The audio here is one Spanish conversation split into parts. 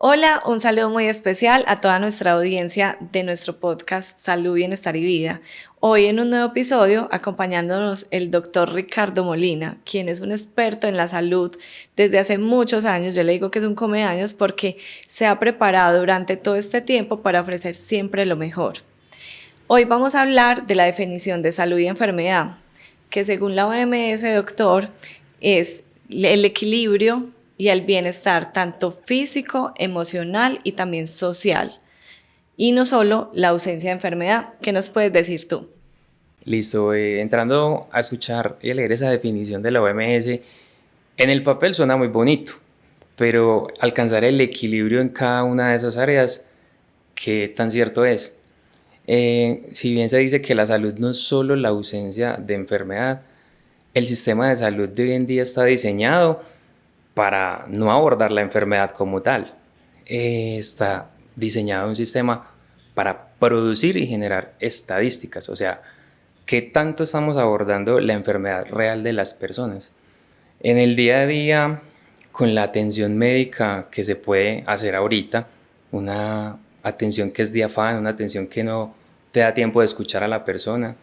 Hola, un saludo muy especial a toda nuestra audiencia de nuestro podcast Salud, Bienestar y Vida. Hoy en un nuevo episodio acompañándonos el doctor Ricardo Molina, quien es un experto en la salud desde hace muchos años. Yo le digo que es un comeaños porque se ha preparado durante todo este tiempo para ofrecer siempre lo mejor. Hoy vamos a hablar de la definición de salud y enfermedad, que según la OMS, doctor, es el equilibrio y el bienestar tanto físico, emocional y también social. Y no solo la ausencia de enfermedad. ¿Qué nos puedes decir tú? Listo, entrando a escuchar y a leer esa definición de la OMS, en el papel suena muy bonito, pero alcanzar el equilibrio en cada una de esas áreas, ¿qué tan cierto es? Si bien se dice que la salud no es solo la ausencia de enfermedad, el sistema de salud de hoy en día está diseñado para no abordar la enfermedad como tal. Está diseñado un sistema para producir y generar estadísticas, o sea, ¿qué tanto estamos abordando la enfermedad real de las personas? En el día a día, con la atención médica que se puede hacer ahorita, una atención que es de afán, una atención que no te da tiempo de escuchar a la persona,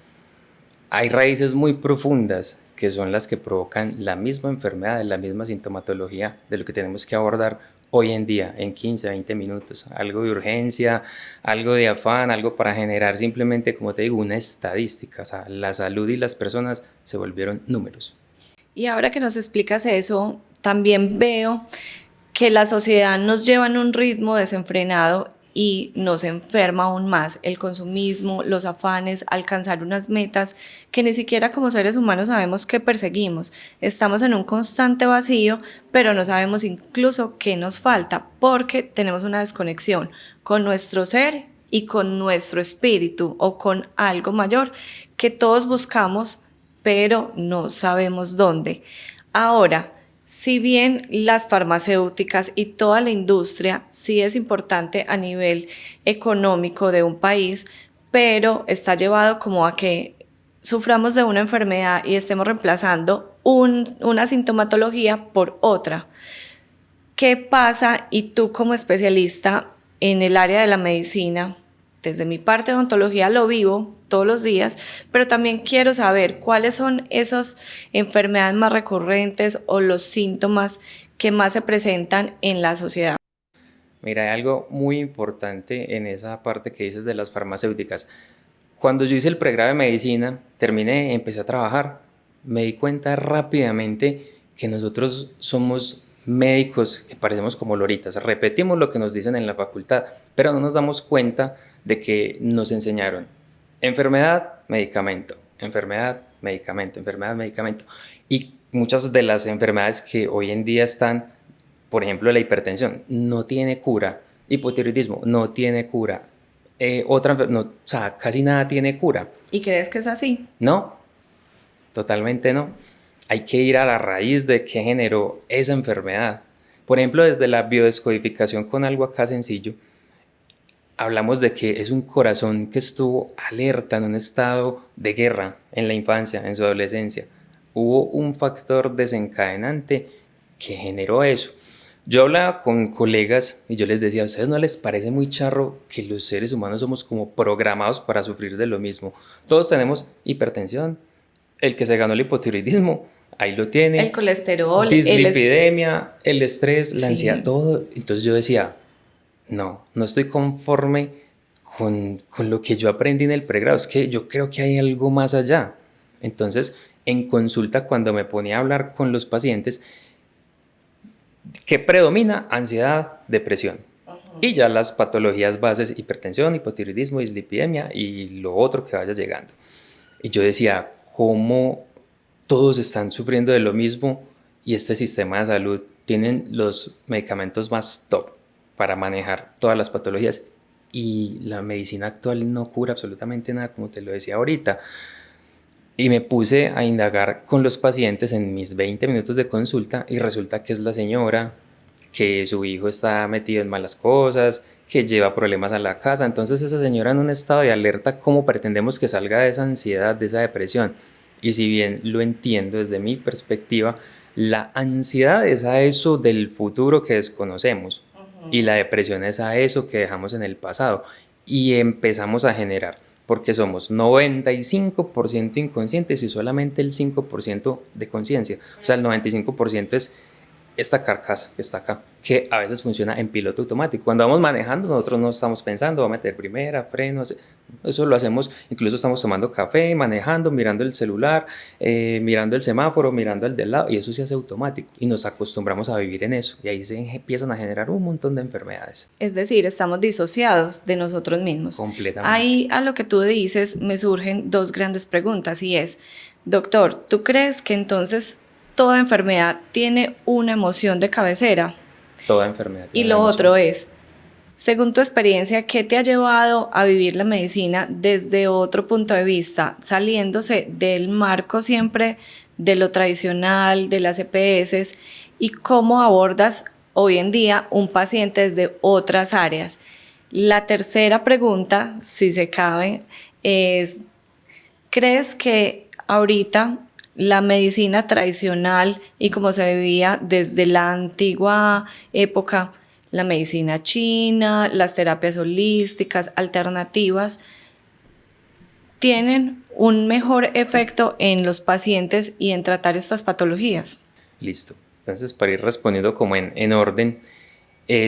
hay raíces muy profundas que son las que provocan la misma enfermedad, la misma sintomatología de lo que tenemos que abordar hoy en día en 15, 20 minutos. Algo de urgencia, algo de afán, algo para generar simplemente, como te digo, una estadística. O sea, la salud y las personas se volvieron números. Y ahora que nos explicas eso, también veo que la sociedad nos lleva en un ritmo desenfrenado y nos enferma aún más el consumismo, los afanes, alcanzar unas metas que ni siquiera como seres humanos sabemos que perseguimos. Estamos en un constante vacío, pero no sabemos incluso qué nos falta porque tenemos una desconexión con nuestro ser y con nuestro espíritu o con algo mayor que todos buscamos, pero no sabemos dónde. Ahora, si bien las farmacéuticas y toda la industria sí es importante a nivel económico de un país, pero está llevado como a que suframos de una enfermedad y estemos reemplazando una sintomatología por otra. ¿Qué pasa? Y tú como especialista en el área de la medicina, desde mi parte de odontología lo vivo todos los días, pero también quiero saber cuáles son esas enfermedades más recurrentes o los síntomas que más se presentan en la sociedad. Mira, hay algo muy importante en esa parte que dices de las farmacéuticas. Cuando yo hice el pregrado de medicina, terminé, empecé a trabajar, me di cuenta rápidamente que nosotros somos médicos que parecemos como loritas, repetimos lo que nos dicen en la facultad, pero no nos damos cuenta de que nos enseñaron enfermedad, medicamento, enfermedad, medicamento, enfermedad, medicamento. Y muchas de las enfermedades que hoy en día están, por ejemplo, la hipertensión, no tiene cura, hipotiroidismo, no tiene cura, no, o sea, casi nada tiene cura. ¿Y crees que es así? No, totalmente no. Hay que ir a la raíz de qué generó esa enfermedad. Por ejemplo, desde la biodescodificación con algo acá sencillo, hablamos de que es un corazón que estuvo alerta en un estado de guerra en la infancia, en su adolescencia. Hubo un factor desencadenante que generó eso. Yo hablaba con colegas y yo les decía, ¿a ustedes no les parece muy charro que los seres humanos somos como programados para sufrir de lo mismo? Todos tenemos hipertensión, el que se ganó el hipotiroidismo, ahí lo El tiene, colesterol, dislipidemia, el estrés, la ansiedad, sí. todo. Entonces yo decía, no estoy conforme con lo que yo aprendí en el pregrado, es que yo creo que hay algo más allá. Entonces, en consulta, cuando me ponía a hablar con los pacientes, ¿qué predomina? Ansiedad, depresión. Y ya las patologías bases, hipertensión, hipotiroidismo, dislipidemia y lo otro que vaya llegando. Y yo decía, ¿cómo todos están sufriendo de lo mismo y este sistema de salud tienen los medicamentos más top para manejar todas las patologías? Y la medicina actual no cura absolutamente nada, como te lo decía ahorita. Y me puse a indagar con los pacientes en mis 20 minutos de consulta y resulta que es la señora, que su hijo está metido en malas cosas, que lleva problemas a la casa. Entonces esa señora en un estado de alerta, ¿cómo pretendemos que salga de esa ansiedad, de esa depresión? Y si bien lo entiendo desde mi perspectiva, la ansiedad es a eso del futuro que desconocemos. Y la depresión es a eso que dejamos en el pasado y empezamos a generar, porque somos 95% inconscientes y solamente el 5% de conciencia. O sea, el 95% es esta carcasa que está acá, que a veces funciona en piloto automático. Cuando vamos manejando, nosotros no estamos pensando, vamos a meter primera, frenos, eso lo hacemos, incluso estamos tomando café, manejando, mirando el celular, mirando el semáforo, mirando el del lado, y eso se hace automático, y nos acostumbramos a vivir en eso, y ahí se empiezan a generar un montón de enfermedades. Es decir, estamos disociados de nosotros mismos. Completamente. Ahí a lo que tú dices me surgen dos grandes preguntas y es, doctor, ¿tú crees que entonces toda enfermedad tiene una emoción de cabecera? Toda enfermedad Y tiene lo una emoción. otro es, según tu experiencia, ¿qué te ha llevado a vivir la medicina desde otro punto de vista, saliéndose del marco siempre de lo tradicional, de las EPS, y cómo abordas hoy en día un paciente desde otras áreas? La tercera pregunta, si se cabe, es, ¿crees que ahorita la medicina tradicional y como se vivía desde la antigua época, la medicina china, las terapias holísticas, alternativas, tienen un mejor efecto en los pacientes y en tratar estas patologías? Listo. Entonces, para ir respondiendo como en orden,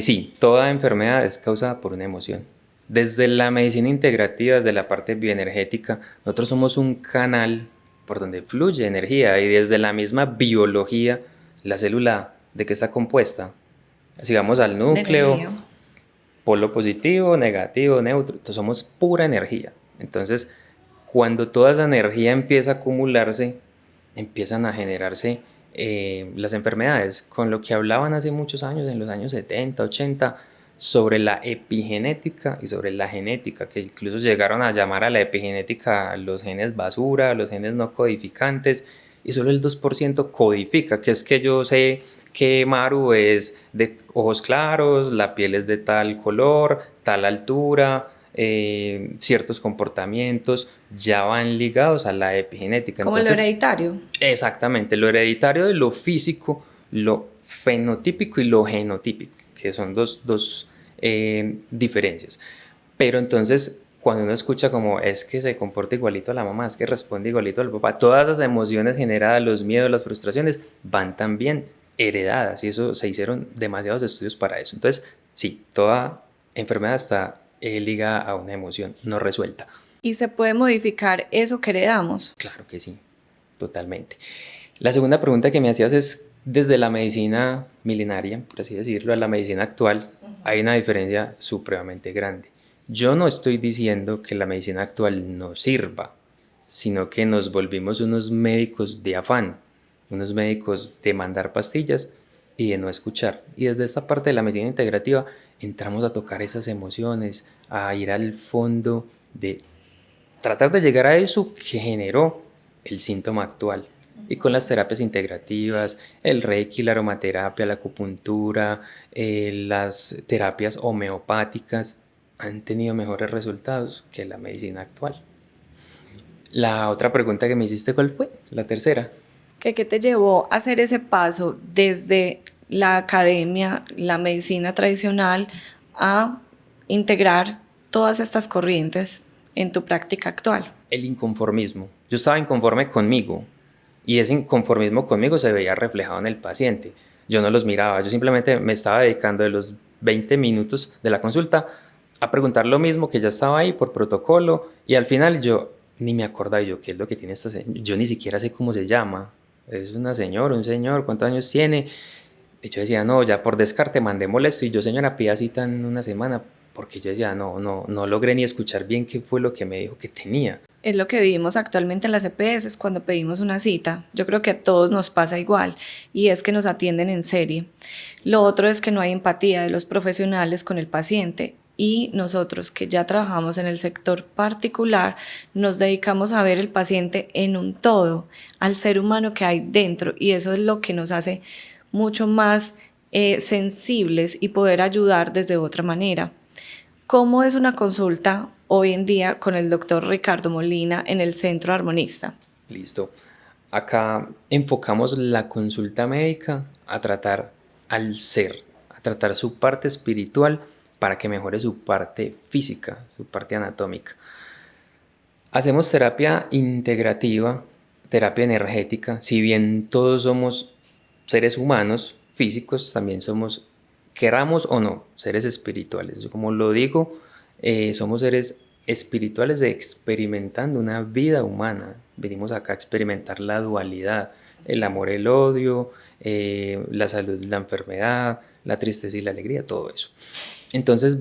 sí, toda enfermedad es causada por una emoción. Desde la medicina integrativa, desde la parte bioenergética, nosotros somos un canal por donde fluye energía y desde la misma biología, la célula, ¿de qué está compuesta? Si vamos al De núcleo, energía. polo positivo, negativo, neutro, entonces somos pura energía. Entonces, cuando toda esa energía empieza a acumularse, empiezan a generarse las enfermedades, con lo que hablaban hace muchos años, en los años 70, 80, sobre la epigenética y sobre la genética, que incluso llegaron a llamar a la epigenética los genes basura, los genes no codificantes, y solo el 2% codifica, que es que yo sé que Maru es de ojos claros, la piel es de tal color, tal altura, ciertos comportamientos ya van ligados a la epigenética. Como Entonces, lo hereditario. exactamente, lo hereditario de lo físico, lo fenotípico y lo genotípico, que son dos diferencias. Pero entonces, cuando uno escucha como es que se comporta igualito a la mamá, es que responde igualito al papá, todas esas emociones generadas, los miedos, las frustraciones, van también heredadas y eso se hicieron demasiados estudios para eso. Entonces, sí, toda enfermedad está ligada a una emoción no resuelta. ¿Y se puede modificar eso que heredamos? Claro que sí, totalmente. La segunda pregunta que me hacías es, desde la medicina milenaria, por así decirlo, a la medicina actual, hay una diferencia supremamente grande. Yo no estoy diciendo que la medicina actual no sirva, sino que nos volvimos unos médicos de afán, unos médicos de mandar pastillas y de no escuchar. Y desde esta parte de la medicina integrativa entramos a tocar esas emociones, a ir al fondo de tratar de llegar a eso que generó el síntoma actual. Y con las terapias integrativas, el reiki, la aromaterapia, la acupuntura, las terapias homeopáticas han tenido mejores resultados que la medicina actual. La otra pregunta que me hiciste, ¿cuál fue? La tercera. ¿Qué te llevó a hacer ese paso desde la academia, la medicina tradicional, a integrar todas estas corrientes en tu práctica actual? El inconformismo. Yo estaba inconforme conmigo y ese inconformismo conmigo se veía reflejado en el paciente. Yo no los miraba, yo simplemente me estaba dedicando de los 20 minutos de la consulta a preguntar lo mismo que ya estaba ahí por protocolo y al final yo ni me acordaba yo qué es lo que tiene esta señora. Yo ni siquiera sé cómo se llama. Es una señora, un señor, ¿cuántos años tiene? Y yo decía, no, ya por descarte mandémosle esto y yo, señora, pida cita en una semana porque yo decía, no logré ni escuchar bien qué fue lo que me dijo que tenía. Es lo que vivimos actualmente en las EPS cuando pedimos una cita. Yo creo que a todos nos pasa igual y es que nos atienden en serie. Lo otro es que no hay empatía de los profesionales con el paciente y nosotros que ya trabajamos en el sector particular nos dedicamos a ver el paciente en un todo, al ser humano que hay dentro y eso es lo que nos hace mucho más sensibles y poder ayudar desde otra manera. ¿Cómo es una consulta hoy en día con el doctor Ricardo Molina en el Centro Armonista? Listo. Acá enfocamos la consulta médica a tratar al ser, a tratar su parte espiritual para que mejore su parte física, su parte anatómica. Hacemos terapia integrativa, terapia energética. Si bien todos somos seres humanos, físicos, también somos, queramos o no, seres espirituales. Como lo digo, somos seres espirituales experimentando una vida humana. Venimos acá a experimentar la dualidad, el amor, el odio, la salud, la enfermedad, la tristeza y la alegría, todo eso. Entonces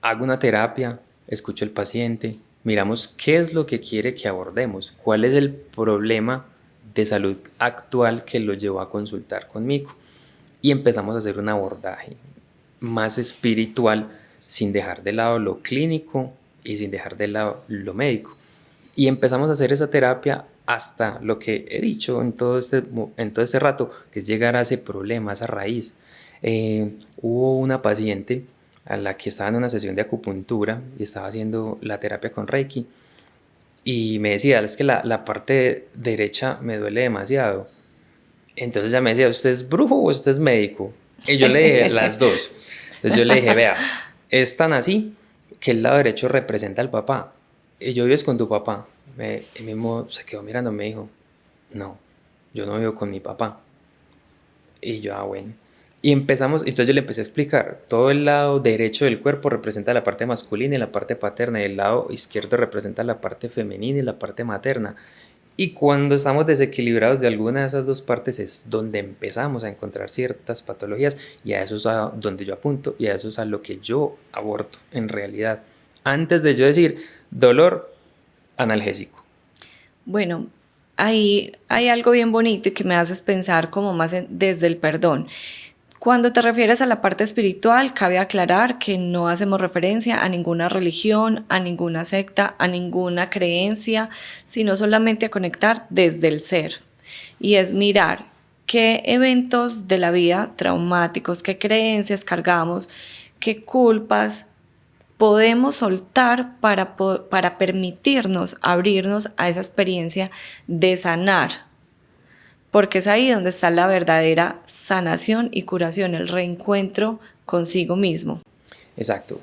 hago una terapia, escucho al paciente, miramos qué es lo que quiere que abordemos, cuál es el problema de salud actual que lo llevó a consultar conmigo y empezamos a hacer un abordaje más espiritual sin dejar de lado lo clínico y sin dejar de lado lo médico. Y empezamos a hacer esa terapia hasta lo que he dicho en todo este rato, que es llegar a ese problema, a esa raíz. Hubo una paciente a la que estaba en una sesión de acupuntura y estaba haciendo la terapia con Reiki y me decía, es que la parte derecha me duele demasiado. Entonces ella me decía, ¿usted es brujo o usted es médico? Y yo le dije, las dos. Entonces yo le dije, vea, es tan así que el lado derecho representa al papá. Y yo vives con tu papá. Él mismo se quedó mirando y me dijo, no, yo no vivo con mi papá. Y yo, bueno. Y entonces yo le empecé a explicar, todo el lado derecho del cuerpo representa la parte masculina y la parte paterna, y el lado izquierdo representa la parte femenina y la parte materna. Y cuando estamos desequilibrados de alguna de esas dos partes es donde empezamos a encontrar ciertas patologías, y a eso es a donde yo apunto y a eso es a lo que yo abordo en realidad. Antes de yo decir dolor, analgésico. Bueno, ahí hay algo bien bonito y que me haces pensar como más desde el perdón. Cuando te refieres a la parte espiritual, cabe aclarar que no hacemos referencia a ninguna religión, a ninguna secta, a ninguna creencia, sino solamente a conectar desde el ser. Y es mirar qué eventos de la vida traumáticos, qué creencias cargamos, qué culpas podemos soltar para permitirnos abrirnos a esa experiencia de sanar, porque es ahí donde está la verdadera sanación y curación, el reencuentro consigo mismo. Exacto.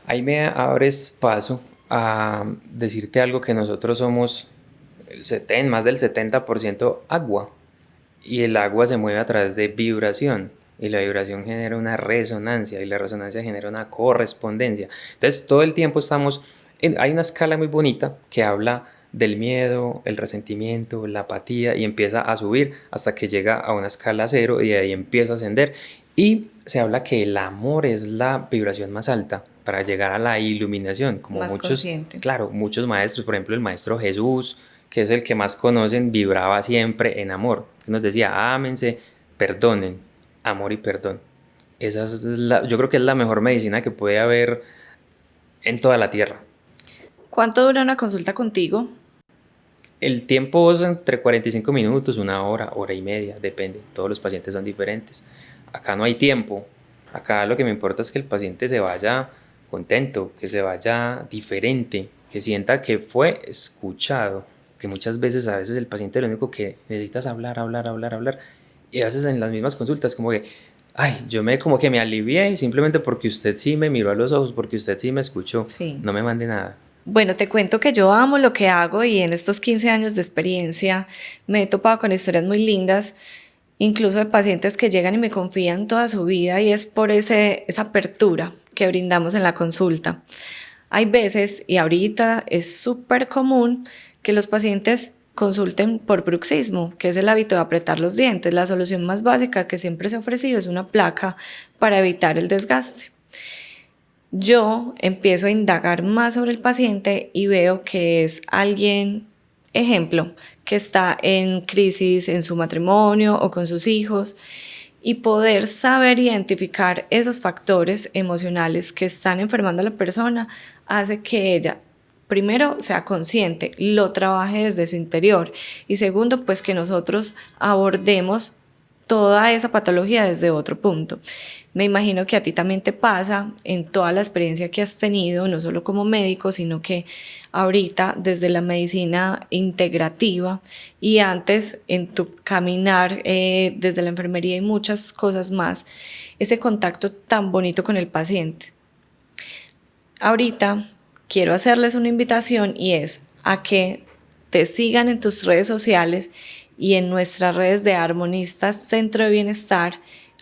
Ahí me abres paso a decirte algo, que nosotros somos más del 70% agua, y el agua se mueve a través de vibración, y la vibración genera una resonancia y la resonancia genera una correspondencia. Entonces todo el tiempo hay una escala muy bonita que habla del miedo, el resentimiento, la apatía, y empieza a subir hasta que llega a una escala cero y de ahí empieza a ascender. Y se habla que el amor es la vibración más alta para llegar a la iluminación, como Más consciente. claro, muchos maestros, por ejemplo el maestro Jesús, que es el que más conocen, vibraba siempre en amor. Nos decía, ámense, perdonen, amor y perdón. Yo creo que es la mejor medicina que puede haber en toda la tierra. ¿Cuánto dura una consulta contigo? El tiempo es entre 45 minutos, una hora, hora y media, depende. Todos los pacientes son diferentes. Acá no hay tiempo. Acá lo que me importa es que el paciente se vaya contento, que se vaya diferente, que sienta que fue escuchado. Que muchas veces, a veces el paciente lo único que necesita es hablar. Y a veces en las mismas consultas como que, como que me alivié simplemente porque usted sí me miró a los ojos, porque usted sí me escuchó. Sí. No me mande nada. Bueno, te cuento que yo amo lo que hago y en estos 15 años de experiencia me he topado con historias muy lindas, incluso de pacientes que llegan y me confían toda su vida, y es por esa apertura que brindamos en la consulta. Hay veces, y ahorita es súper común, que los pacientes consulten por bruxismo, que es el hábito de apretar los dientes. La solución más básica que siempre se ha ofrecido es una placa para evitar el desgaste. Yo empiezo a indagar más sobre el paciente y veo que es alguien, ejemplo, que está en crisis en su matrimonio o con sus hijos, y poder saber identificar esos factores emocionales que están enfermando a la persona hace que ella, primero, sea consciente, lo trabaje desde su interior, y segundo, pues que nosotros abordemos toda esa patología desde otro punto. Me imagino que a ti también te pasa en toda la experiencia que has tenido, no solo como médico, sino que ahorita desde la medicina integrativa y antes en tu caminar desde la enfermería y muchas cosas más, ese contacto tan bonito con el paciente. Ahorita quiero hacerles una invitación y es a que te sigan en tus redes sociales y en nuestras redes de Armonistas Centro de Bienestar.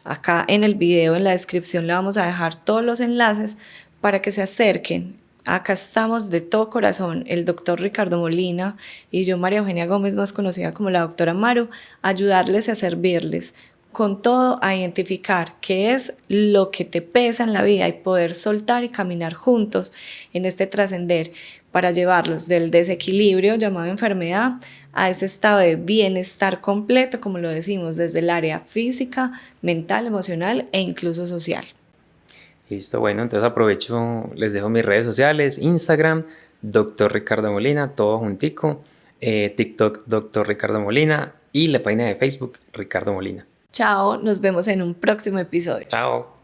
Acá en el video, en la descripción, le vamos a dejar todos los enlaces para que se acerquen. Acá estamos de todo corazón, el doctor Ricardo Molina y yo, María Eugenia Gómez, más conocida como la doctora Maru, a ayudarles y a servirles con todo a identificar qué es lo que te pesa en la vida y poder soltar y caminar juntos en este trascender para llevarlos del desequilibrio llamado enfermedad a ese estado de bienestar completo, como lo decimos, desde el área física, mental, emocional e incluso social. Listo, bueno, entonces aprovecho, les dejo mis redes sociales, Instagram, Dr. Ricardo Molina, todo juntico, TikTok, Dr. Ricardo Molina y la página de Facebook, Ricardo Molina. Chao, nos vemos en un próximo episodio. Chao.